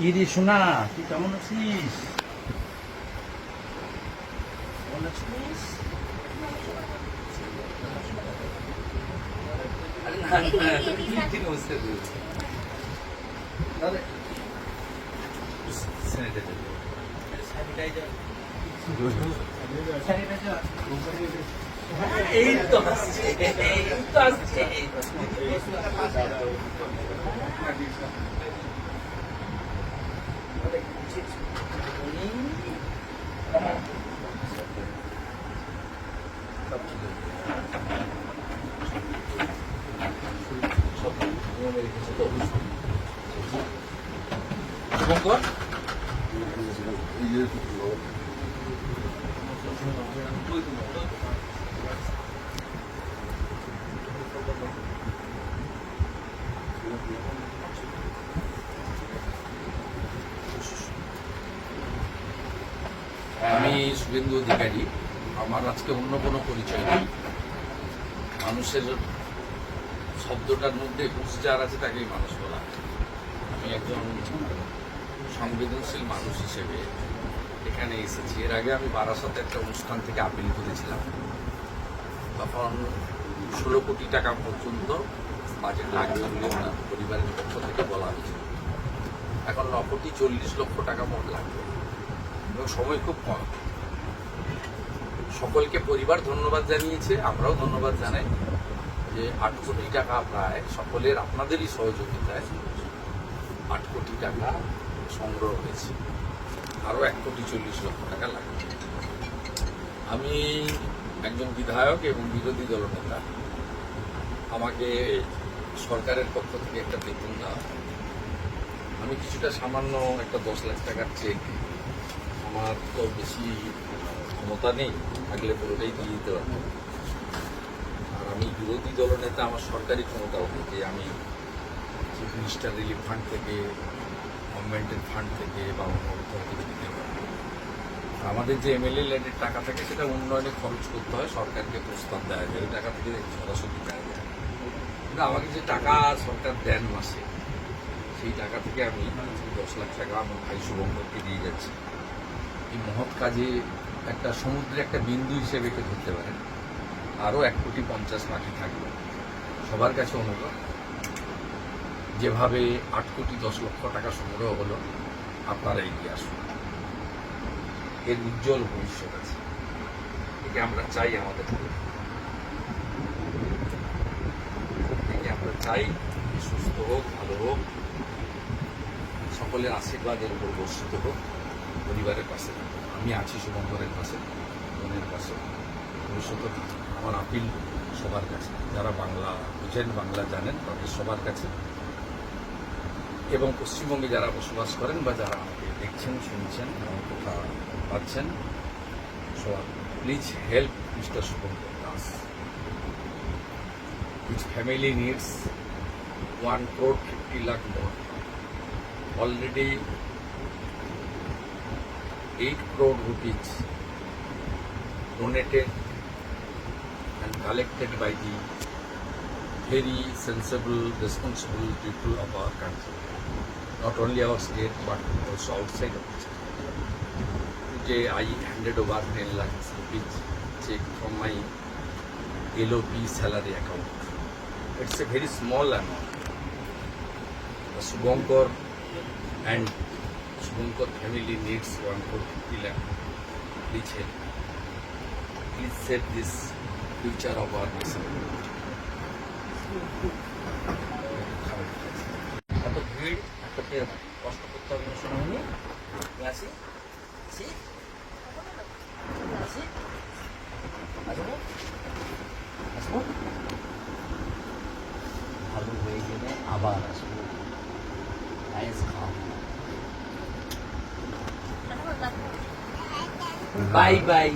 ইরি শোনা, তুই কেমন আছিস? কেমন আছিস? আরে না না, তুই কি নমস্কার দিস? আরে স্যানিটাইজার, স্যানিটাইজার, স্যানিটাইজার। এই তো আসছে, এই তো আসছে। শুভঙ্কর, আমি শুভেন্দু অধিকারী। আমার আজকে অন্য কোনো পরিচয় নেই। মানুষের শব্দটার মধ্যে হুঁশ যার আছে তাকেই মানুষ বলা। আমি একজন সংবেদনশীল মানুষ হিসেবে এখানে এসেছি। এর আগে আমি বারাসাতে একটা অনুষ্ঠান থেকে আপিল করেছিলাম। তখন 16 কোটি টাকা পর্যন্ত বাজেট লাগবে বলে ওনার পরিবারের পক্ষ থেকে বলা হয়েছিল। এখন 9 কোটি 40 লক্ষ টাকা মোট লাগবে এবং সময় খুব কম। সকলকে পরিবার ধন্যবাদ জানিয়েছে, আমরাও ধন্যবাদ জানাই যে 8 কোটি টাকা প্রায় সকলের আপনাদেরই সহযোগিতায় 8 কোটি টাকা সংগ্রহ হয়েছে। আরও 1 কোটি 40 লক্ষ টাকা লাগবে। আমি একজন বিধায়ক এবং বিরোধী দলনেতা। আমাকে সরকারের পক্ষ থেকে একটা বেতন দেওয়া হয়। আমি কিছুটা সামান্য একটা 10 লাখ টাকার চেক, আমার তো বেশি ক্ষমতা নেই, থাকলে পুরোটাই দিয়ে দিতে পারবো। আর আমি বিরোধী দলনেতা, আমার সরকারি ক্ষমতাও নেই যে আমি চিফ মিনিস্টার রিলিফ ফান্ড থেকে, গভর্নমেন্টের ফান্ড থেকে বা অন্য কোথাও থেকে দিতে পারবো। আমাদের যে এমএলএ ল্যান্ডের টাকা থাকে সেটা উন্নয়নে খরচ করতে হয়, সরকারকে প্রস্তাব দেওয়া যায়, ওই টাকা থেকে সরাসরি দেওয়া যায়। কিন্তু আমাকে যে টাকা সরকার দেন মাসে, সেই টাকা থেকে আমি 10 লাখ টাকা আমার ভাই শুভঙ্করকে দিয়ে যাচ্ছি। এই মহৎ কাজে একটা সমুদ্রে একটা বিন্দু হিসেবে একে ধরতে পারেন। আরও 1 কোটি 50 বাকি থাকবে। সবার কাছে অনুরোধ, যেভাবে 8 কোটি 10 লক্ষ টাকা সংগ্রহ হলো, আপনারা এগিয়ে আসুন। এর উজ্জ্বল ভবিষ্যৎ আছে, একে আমরা চাই আমাদের। একে আমরা চাই সুস্থ হোক, ভালো হোক, সকলের আশীর্বাদের উপর বর্ষিত হোক, পরিবারের পাশে। আমি আছি শুভঙ্করের পাশে, বোনের পাশে। ভবিষ্যতে আমার আপিল সবার কাছে, যারা বাংলা বুঝেন, বাংলা জানেন, তাদের সবার কাছে, এবং পশ্চিমবঙ্গে যারা বসবাস করেন বা যারা আমাকে দেখছেন, শুনছেন, আমার কথা পাচ্ছেন, সবার please help mister Shubhankar Das. His family needs 1 crore 50 lakh more. Already 8 crore rupees donated and collected by the very sensible, responsible people of our country. Not only our state but also outside of the state. Today I handed over 10 lakh rupees check from my LOP salary account. It's a very small amount. The Shubhankar and Shubhankar family needs 1 crore 50 lakh. Please help. Please save this future of our nation. এত ভিড়, এত কষ্ট করতে হবে না, শোনাবনি। আসি আসি আসি আসবো আসবো, ভালো হয়ে গেলে আবার আসবো। Bye bye.